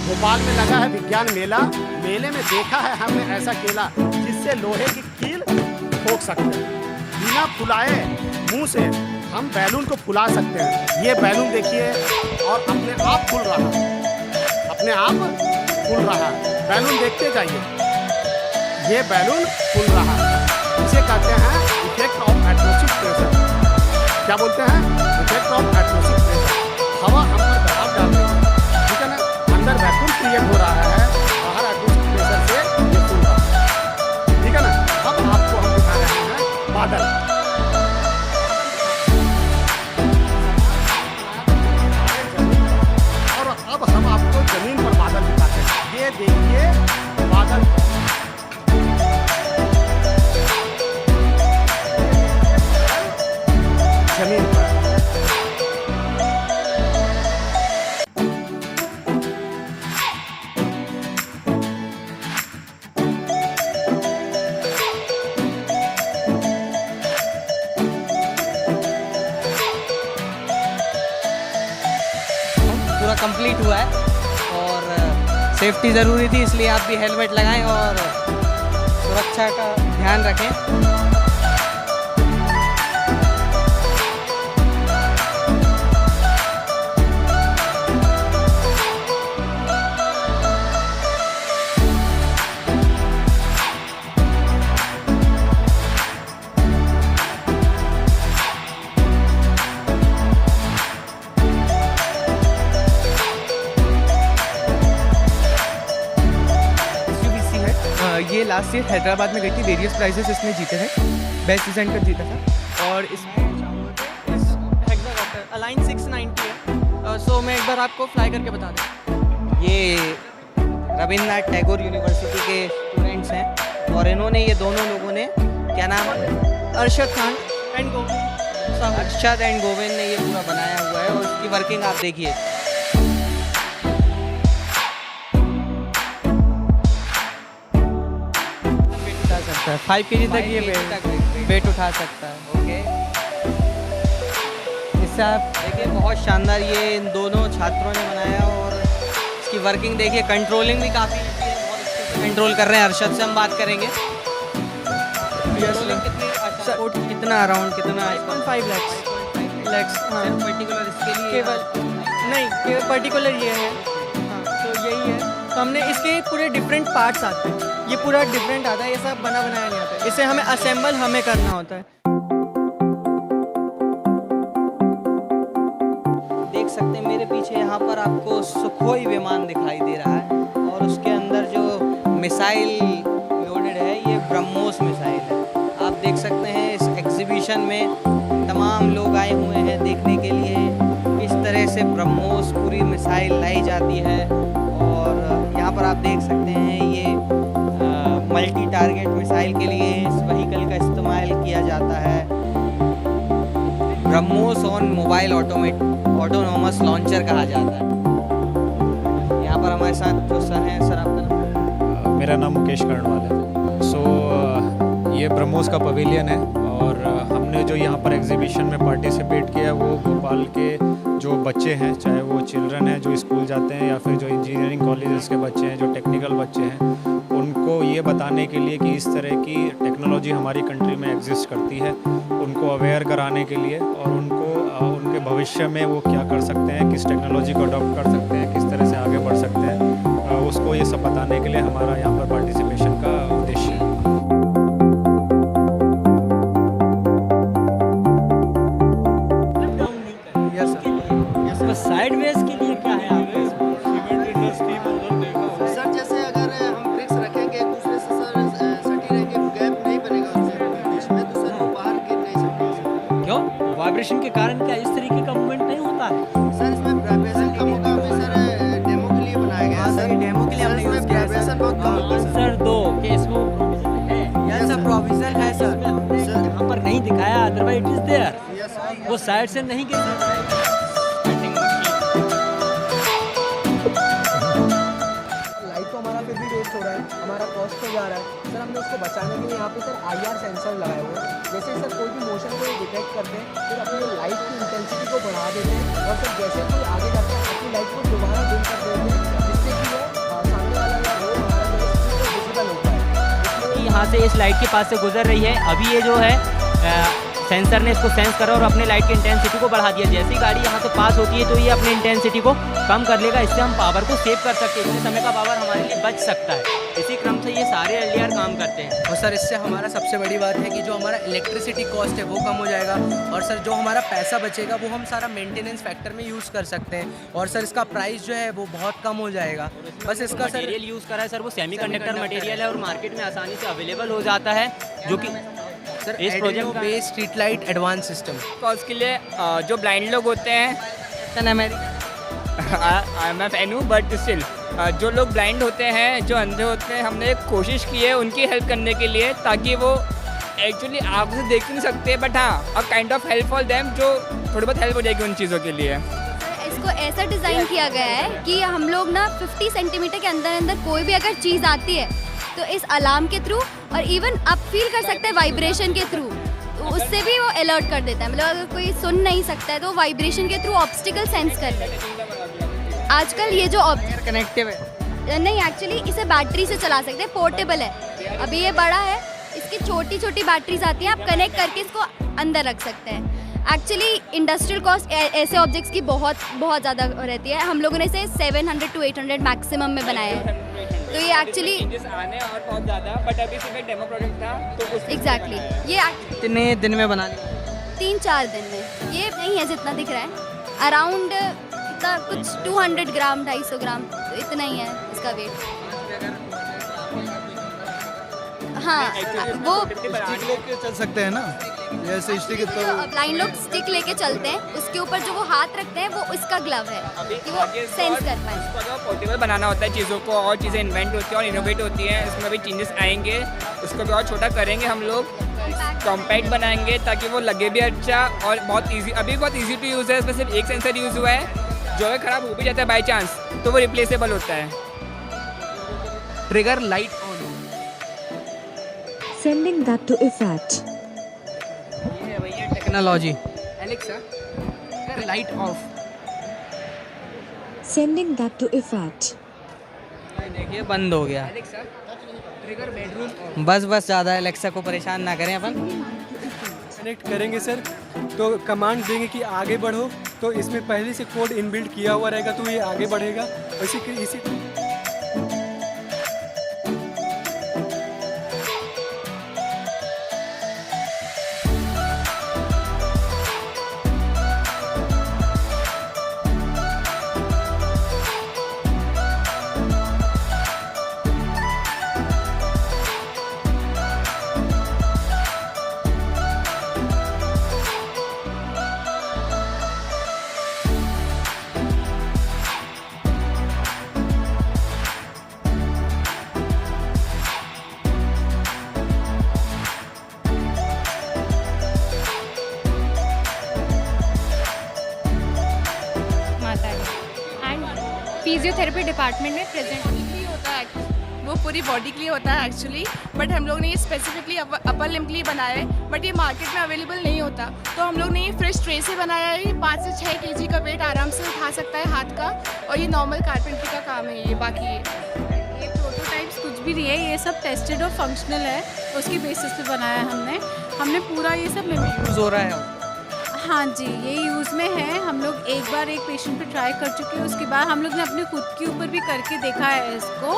भोपाल में लगा है विज्ञान मेला। मेले में देखा है हमने ऐसा केला जिससे लोहे की कील ठोक सकते हैं। बिना फुलाए मुंह से हम बैलून को फुला सकते हैं। ये बैलून देखिए और अपने आप फूल रहा है, अपने आप फूल रहा है। बैलून देखते जाइए, ये बैलून फूल रहा है। इसे कहते हैं इफेक्ट ऑफ एटमॉस्फेरिक प्रेशर। क्या बोलते हैं? Effect of atmospheric pressure. हवा हम पर दबाव डाल रही है, ठीक है ना। अंदर वैक्यूम क्रिएट हो रहा है, बाहर एटमॉस्फेरिक प्रेशर से ये फूल रहा है, ठीक है ना। अब आपको हम दिखा रहे हैं बादल। और अब हम आपको जमीन पर बादल दिखाते हैं। ये देखिए बादल जमीन पर। पूरा कंप्लीट हुआ है और सेफ्टी ज़रूरी थी, इसलिए आप भी हेलमेट लगाएं और सुरक्षा का ध्यान रखें। ये लास्ट ईयर हैदराबाद में गई थी, वेरियस प्राइजेस इसने जीते थे, बेस्ट डिज़ाइन जीता था। और इसमें अलाइन 690 है। सो मैं एक बार आपको फ्लाई करके बता दूँ। ये रविन्द्रनाथ टैगोर यूनिवर्सिटी के स्टूडेंट्स हैं और इन्होंने, ये दोनों लोगों ने, क्या नाम है, अरशद खान एंड गोविंद, अरशद एंड गोविंद ने ये पूरा बनाया हुआ है और इसकी वर्किंग आप देखिए। 5 kg तक ये वेट उठा सकता है। ओके, इससे आप देखिए बहुत शानदार ये इन दोनों छात्रों ने बनाया और इसकी वर्किंग देखिए। कंट्रोलिंग भी काफ़ी अच्छी है, बहुत अच्छे से कंट्रोल कर रहे हैं। अरशद से हम बात करेंगे। कितना अराउंड कितना? 5 लैक्स। हाँ, पर्टिकुलर इसके लिए केवल नहीं, केवल पर्टिकुलर ये है। हाँ, तो यही है। तो हमने इसके पूरे डिफरेंट पार्ट्स आते हैं, ये पूरा डिफरेंट आता है, ये सब बना बनाया नहीं आता है। इसे हमें असेंबल हमें करना होता है। देख सकते हैं मेरे पीछे यहाँ पर आपको सुखोई विमान दिखाई दे रहा है और उसके अंदर जो मिसाइल लोडेड है ये ब्रह्मोस मिसाइल है। आप देख सकते हैं इस एग्जीबिशन में तमाम लोग आए हुए हैं देखने के लिए किस तरह से ब्रह्मोस पूरी मिसाइल लाई जाती है। और यहाँ पर आप देख सकते हैं ये मल्टी टारगेट मिसाइल के लिए इस व्हीकल का इस्तेमाल किया जाता है। BrahMos on mobile autonomous launcher कहा जाता है। यहाँ पर हमारे साथ जो सर हैं, सर आपका नाम? मेरा नाम मुकेश कर्णवाल है। सो ये ब्रह्मोस का पवेलियन है और हमने जो यहाँ पर एग्जीबिशन में पार्टिसिपेट किया वो भोपाल के जो बच्चे हैं, चाहे वो चिल्ड्रन हैं जो स्कूल जाते हैं या फिर जो इंजीनियरिंग कॉलेजेस के बच्चे हैं, जो टेक्निकल बच्चे हैं, उनको ये बताने के लिए कि इस तरह की टेक्नोलॉजी हमारी कंट्री में एग्जिस्ट करती है, उनको अवेयर कराने के लिए और उनको उनके भविष्य में वो क्या कर सकते हैं, किस टेक्नोलॉजी को अडॉप्ट कर सकते हैं, किस तरह से आगे बढ़ सकते हैं, उसको ये सब बताने के लिए हमारा यहाँ पर पार्टिसिपेशन का उद्देश्य है। साइडवेज के लिए क्या है आपके? सर जैसे अगर हम ब्रिक्स रखेंगे एक दूसरे से सर सटी रहेंगे, गैप नहीं बनेगा उससे बीच में, तो सर वो बाहर गिर नहीं सकते। क्यों? वाइब्रेशन के कारण क्या इस तरीके का मूवमेंट नहीं होता है? सर इसमें वाइब्रेशन कम होगा, हमें सर डेमो के लिए बनाया गया है। सर डेमो के लिए हमने यूज़ किया है। वाइब्रेशन बहुत कम होगा सर 2 के इसमें प्रोविजन है। यस सर, प्रोविजन है सर। सर यहाँ पर नहीं दिखाया, otherwise it is there. Yes sir, वो साइड से नहीं गिर सकता। वेस्ट हो रहा है, हमारा कॉस्ट हो जा रहा है। सर हमने उसको बचाने के लिए यहाँ पे सर IR सेंसर लगाए हुए हैं। जैसे सर कोई भी मोशन को डिटेक्ट करते हैं, फिर अपनी लाइट की इंटेंसिटी को बढ़ा देते हैं और फिर जैसे कोई आगे जाते हैं अपनी लाइट को दोबारा डिम कर देते हैं, जिससे कि वो सामने वाला या वो हमारा विजिबल होता है। कि यहाँ से इस लाइट के पास से गुजर रही है। अभी ये जो है सेंसर ने इसको सेंस करा और अपने लाइट की इंटेंसिटी को बढ़ा दिया। जैसे ही गाड़ी यहाँ से पास होती है तो ये अपनी इंटेंसिटी को कम कर लेगा। इससे हम पावर को सेव कर सकते हैं, इतने समय का पावर हमारे लिए बच सकता है। इसी क्रम से ये सारे एलडीआर काम करते हैं। और सर इससे हमारा सबसे बड़ी बात है कि जो हमारा इलेक्ट्रिसिटी कॉस्ट है वो कम हो जाएगा और सर जो हमारा पैसा बचेगा वो हम सारा मेंटेनेंस फैक्टर में यूज़ कर सकते हैं और सर इसका प्राइस जो है वो बहुत कम हो जाएगा। बस इसका सर मटेरियल यूज़ करा है सर वो सेमीकंडक्टर मटेरियल है और मार्केट में आसानी से अवेलेबल हो जाता है, जो कि सर इस प्रोजेक्ट का base street light advance system. तो उसके लिए जो ब्लाइंड लोग होते हैं आई एम एन हूँ बट स्टिल जो लोग ब्लाइंड होते हैं, जो अंधे होते हैं, हमने एक कोशिश की है उनकी हेल्प करने के लिए, ताकि वो एक्चुअली आँख से देख नहीं सकते बट हाँ a kind of help for them, जो थोड़ी बहुत हेल्प हो जाएगी उन चीज़ों के लिए। इसको ऐसा डिज़ाइन किया गया है कि हम लोग ना 50 सेंटीमीटर के अंदर अंदर कोई भी अगर चीज़ आती है तो इस अलार्म के थ्रू और इवन आप फील कर सकते हैं वाइब्रेशन के थ्रू, तो उससे भी वो अलर्ट कर देता है। मतलब अगर कोई सुन नहीं सकता है तो वाइब्रेशन के थ्रू ऑब्स्टिकल सेंस कर लेता है। आजकल ये जो कनेक्टिव है। नहीं, एक्चुअली इसे बैटरी से चला सकते हैं, पोर्टेबल है। अभी ये बड़ा है, इसकी छोटी छोटी बैटरीज आती हैं, आप कनेक्ट करके इसको अंदर रख सकते हैं। एक्चुअली इंडस्ट्रियल कॉस्ट ऐसे ऑब्जेक्ट्स की बहुत ज़्यादा रहती है। हम लोगों ने इसे 700 to 800 मैक्सिमम में बनाया है। तो ये एक्चुअली आने और बहुत ज़्यादा, बट अभी सिर्फ एक डेमो प्रोडक्ट था तो एग्जैक्टली ये कितने दिन में बना लिया? 3-4 दिन में। ये नहीं है जितना दिख रहा है, अराउंड इतना कुछ 200 ग्राम 250 ग्राम, तो इतना ही है इसका वेट। हाँ वो लेके चल सकते हैं ना, जैसे स्टिक तो ब्लाइंड लोग स्टिक लेके चलते हैं, उसके ऊपर जो वो हाथ रखते हैं वो उसका ग्लव है कि वो सेंस कर पाए। पोर्टेबल बनाना होता है चीज़ों को, और चीज़ें इन्वेंट होती हैं और इनोवेट होती हैं, इसमें भी चेंजेस आएंगे, उसको भी और छोटा करेंगे हम लोग, कॉम्पैक्ट बनाएंगे ताकि वो लगे भी अच्छा और बहुत ईजी। अभी बहुत ईजी टू यूज़ है, इसमें सिर्फ एक सेंसर यूज़ हुआ है, जो है ख़राब हो भी जाता है बाई चांस तो वो रिप्लेसेबल होता है। Trigger light on, Sending that to IFAT. ये है भैया technology. Alexa light of, Sending that to IFAT. देखिए बंद हो गया। Alexa trigger bedroom. बस ज़्यादा एलेक्सा को परेशान ना करें अपन। कनेक्ट करेंगे सर तो कमांड देंगे कि आगे बढ़ो, तो इसमें पहले से कोड इनबिल्ट किया हुआ रहेगा तो ये आगे बढ़ेगा। इसी फिजियोथेरेपी डिपार्टमेंट में प्रेजेंट होता है, वो पूरी बॉडी के लिए होता है एक्चुअली, बट हम लोग ने ये स्पेसिफिकली अपर लिम्ब के लिए बनाया है, बट ये मार्केट में अवेलेबल नहीं होता। तो हम लोग ने ये फ्रेश ट्रे से बनाया है। 5 से 6 केजी का वेट आराम से उठा सकता है हाथ का, और ये नॉर्मल कारपेंट्री का काम है। ये बाकी ये प्रोटोटाइप्स कुछ भी नहीं है, ये सब टेस्टेड और फंक्शनल है, उसकी बेसिस पे बनाया है हमने पूरा ये सब यूज़ हो रहा है। हाँ जी, ये यूज़ में है। हम लोग एक बार एक पेशेंट पे ट्राई कर चुके हैं, उसके बाद हम लोग ने अपने खुद के ऊपर भी करके देखा है इसको,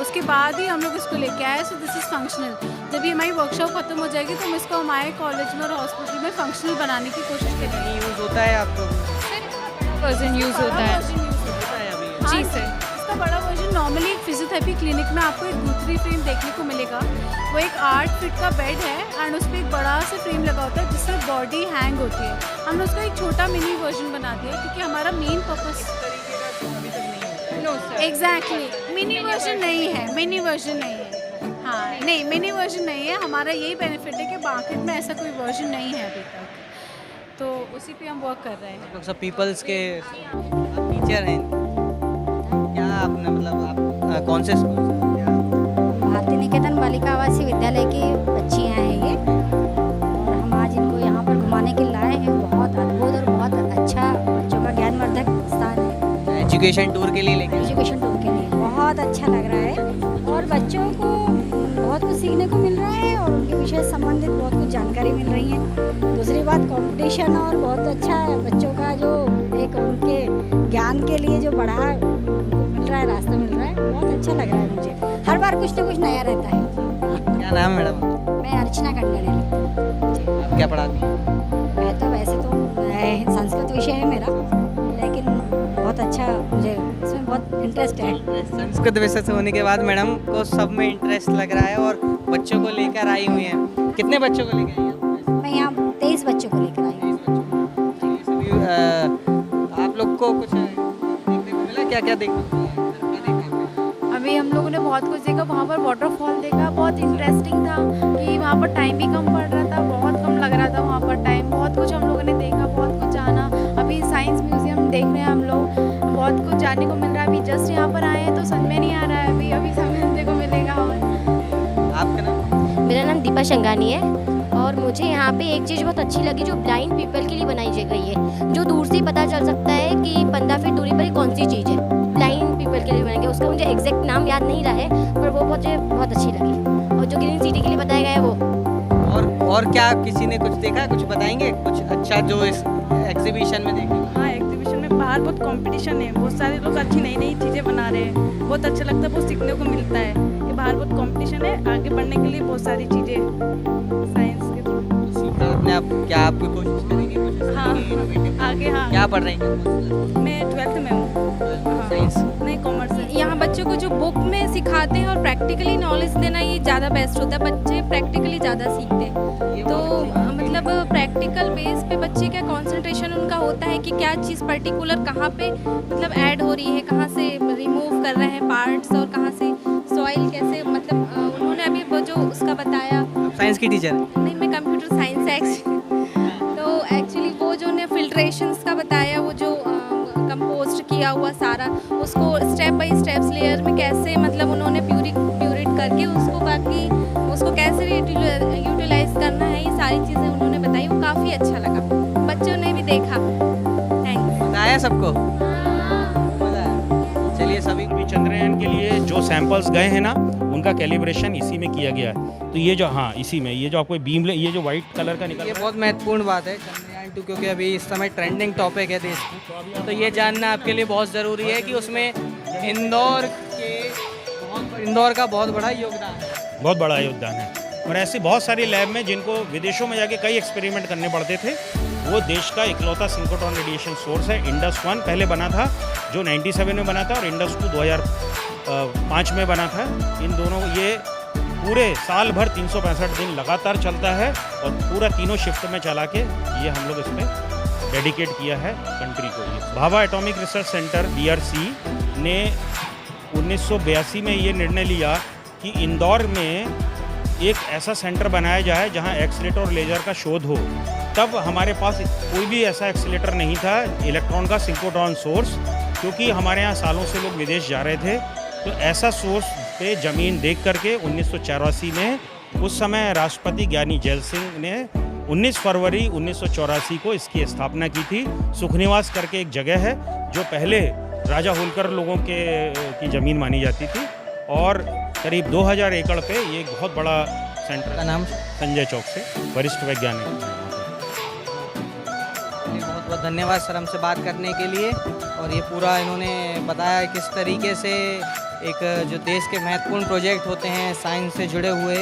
उसके बाद ही हम लोग इसको लेके आए। So this is functional. जब ये हमारी वर्कशॉप खत्म हो जाएगी तो हम इसको हमारे कॉलेज में और हॉस्पिटल में फंक्शनल बनाने की कोशिश करेंगे। यूज़ होता है आपको? वर्जन यूज़ होता है जी सर। इसका बड़ा वर्जन नॉर्मली एक फिजियोथेरेपी क्लिनिक में आपको एक दूसरी फ्रेम देखने को मिलेगा। वो एक 8 फीट का बेड है एंड उस पर एक बड़ा सा फ्रेम लगा होता है जिससे बॉडी हैंग होती है। हमने उसका एक छोटा मिनी वर्जन बना दिया क्योंकि हमारा main purpose exactly mini version नहीं है, मिनी वर्जन नहीं है। हाँ नहीं, मिनी वर्जन नहीं है। हमारा यही बेनिफिट है कि मार्केट में ऐसा कोई वर्जन नहीं है अभी तक, तो उसी पे हम वर्क कर रहे हैं। लोग सब पीपल्स के टीचर हैं क्या? आपने मतलब आप कौन से स्कूल से? भारतीय निकेतन बालिका आवासीय विद्यालय की बच्चियाँ हैं ये, और हम आज इनको यहाँ पर घुमाने के लिए लाए एजुकेशन टूर के लिए लेके एजुकेशन टूर के लिए बहुत अच्छा लग रहा है और बच्चों को बहुत कुछ सीखने को मिल रहा है और उनके विषय से संबंधित बहुत कुछ जानकारी मिल रही है। दूसरी बात कंपटीशन और बहुत अच्छा है, बच्चों का जो एक उनके ज्ञान के लिए जो बढ़ा मिल रहा है, रास्ता मिल रहा है, बहुत अच्छा लग रहा है मुझे। हर बार कुछ ना कुछ नया रहता है। क्या नाम है मैडम? मैं अर्चना कंडरेल। आप क्या पढ़ाती हैं? मैं तो वैसे तो संस्कृत विषय है मेरा, लेकिन बहुत अच्छा मुझे इसमें बहुत इंटरेस्ट है। संस्कृत विषय से होने के बाद मैडम को सब में इंटरेस्ट लग रहा है और बच्चों को लेकर आई हुई हैं। कितने बच्चों को लेकर आई हैं? मैं यहाँ 23 बच्चों को लेकर आई हूँ। आप लोग को कुछ देखने को मिला? क्या क्या देखने को मिला? अभी हम लोगों ने बहुत कुछ देखा, वहाँ पर वाटरफॉल देखा, बहुत इंटरेस्टिंग था कि वहाँ पर टाइम भी कम पड़ रहा था, बहुत कम लग रहा था वहाँ पर टाइम। बहुत कुछ हम लोगों ने देखा, बहुत कुछ जाना। अभी साइंस म्यूजियम देख रहे हैं हम लोग, बहुत कुछ जानने को मिल रहा है। अभी जस्ट यहाँ पर आए हैं तो समझ में नहीं आ रहा है, अभी समझने को मिलेगा। आपका नाम? मेरा नाम दीपा शंगानी है और मुझे यहाँ पे एक चीज़ बहुत अच्छी लगी जो ब्लाइंड पीपल के लिए बनाई गई है, जो दूर से पता चल सकता है कि 15 फीट दूरी पर कौन सी चीज़ है। ब्लाइंड पीपल के लिए बनाई गई, उसका मुझे एग्जैक्ट नाम याद नहीं रहा है, पर वो मुझे बहुत अच्छी लगी। और जो ग्रीन सिटी के लिए बताया गया है वो। और क्या किसी ने कुछ देखा, कुछ बताएंगे कुछ अच्छा जो इस एग्जीबिशन में देखें? हाँ, एग्जीबिशन में बाहर बहुत कंपटीशन है, बहुत सारे लोग अच्छी नई नई चीज़ें बना रहे हैं, बहुत अच्छा लगता है, बहुत सीखने को मिलता है कि बाहर बहुत कंपटीशन है, आगे बढ़ने के लिए बहुत सारी चीज़ें साइंस के थ्रू सीखना अपने आप। क्या आप कोई कोशिश करेंगे कुछ? हाँ, आगे। हाँ, क्या पढ़ रही हैं? मैं 12th में हूँ। साइंस नहीं, कॉमर्स है। यहाँ बच्चों को जो बुक में सिखाते हैं और प्रैक्टिकली नॉलेज देना, ये ज़्यादा बेस्ट होता है। बच्चे प्रैक्टिकली ज़्यादा सीखते हैं, तो मतलब प्रैक्टिकल बेस पे बच्चे का कंसंट्रेशन उनका होता है कि क्या चीज़ पर्टिकुलर कहाँ पे मतलब ऐड हो रही है, कहाँ से रिमूव कर रहे हैं पार्ट्स और कहाँ से सॉइल कैसे, मतलब उन्होंने अभी वो जो उसका बताया। साइंस की टीचर? नहीं, मैं कंप्यूटर साइंस है तो एक्चुअली वो जो ने फिल्ट्रेशंस का बताया, वो जो कंपोस्ट किया हुआ सारा, उसको स्टेप बाय स्टेप्स लेयर में कैसे मतलब उन्होंने प्यूरिट करके उसको बाकी उसको कैसे यूटिलाइज करना है, ये सारी चीज़ें उन्होंने बताई। वो काफ़ी अच्छा लगा, बच्चों ने भी देखा। थैंक्स। बताया सबको? चलिए सभी चंद्रयान के लिए जो सैंपल्स गए हैं ना, उनका कैलिब्रेशन इसी में किया गया है। तो ये जो, हाँ, इसी में ये जो आपको बीम, ये जो वाइट कलर का निकल, ये बहुत महत्वपूर्ण बात है चंद्रयान 2, क्योंकि अभी इस समय ट्रेंडिंग टॉपिक है देश की। तो ये जानना आपके लिए बहुत ज़रूरी है कि उसमें इंदौर का बहुत बड़ा योगदान है। बहुत बड़ा योगदान है। और ऐसी बहुत सारी लैब में जिनको विदेशों में जाके कई एक्सपेरिमेंट करने पड़ते थे, वो देश का इकलौता सिंक्रोट्रॉन रेडिएशन सोर्स है। इंडस 1 पहले बना था जो 97 में बना था, और इंडस 2 2005 में बना था। इन दोनों ये पूरे साल भर 365 दिन लगातार चलता है और पूरा तीनों शिफ्ट में चला के ये हम लोग इसमें डेडिकेट किया है कंट्री को। ये Bhabha atomic research centre BRC ने 1982 में ये निर्णय लिया कि इंदौर में एक ऐसा सेंटर बनाया जाए जहां एक्सीलेटर और लेजर का शोध हो। तब हमारे पास कोई भी ऐसा एक्सीलेटर नहीं था, इलेक्ट्रॉन का सिंक्रोट्रॉन सोर्स, क्योंकि हमारे यहाँ सालों से लोग विदेश जा रहे थे। तो ऐसा सोर्स पे ज़मीन देख करके 1984 में उस समय राष्ट्रपति ज्ञानी जैल सिंह ने 19 फरवरी 1984 को इसकी स्थापना की थी। सुखनिवास करके एक जगह है जो पहले राजा होलकर लोगों की ज़मीन मानी जाती थी, और करीब 2000 एकड़ पे ये एक बहुत बड़ा सेंटर। का नाम? संजय चौक से वरिष्ठ वैज्ञानिक। बहुत बहुत धन्यवाद सर हमसे बात करने के लिए, और ये पूरा इन्होंने बताया किस तरीके से एक जो देश के महत्वपूर्ण प्रोजेक्ट होते हैं साइंस से जुड़े हुए।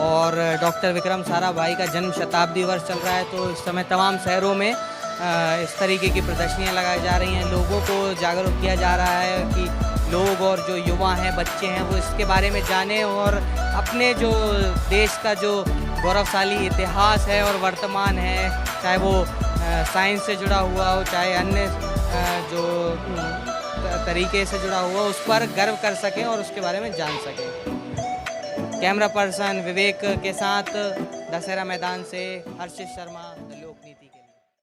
और डॉक्टर विक्रम साराभाई का जन्म शताब्दी वर्ष चल रहा है, तो इस समय तमाम शहरों में इस तरीके की प्रदर्शनियाँ लगाई जा रही हैं। लोगों को जागरूक किया जा रहा है कि लोग और जो युवा हैं, बच्चे हैं, वो इसके बारे में जानें और अपने जो देश का जो गौरवशाली इतिहास है और वर्तमान है, चाहे वो साइंस से जुड़ा हुआ हो, चाहे अन्य जो तरीके से जुड़ा हुआ, उस पर गर्व कर सकें और उसके बारे में जान सकें। कैमरा पर्सन विवेक के साथ दशहरा मैदान से हर्षित शर्मा।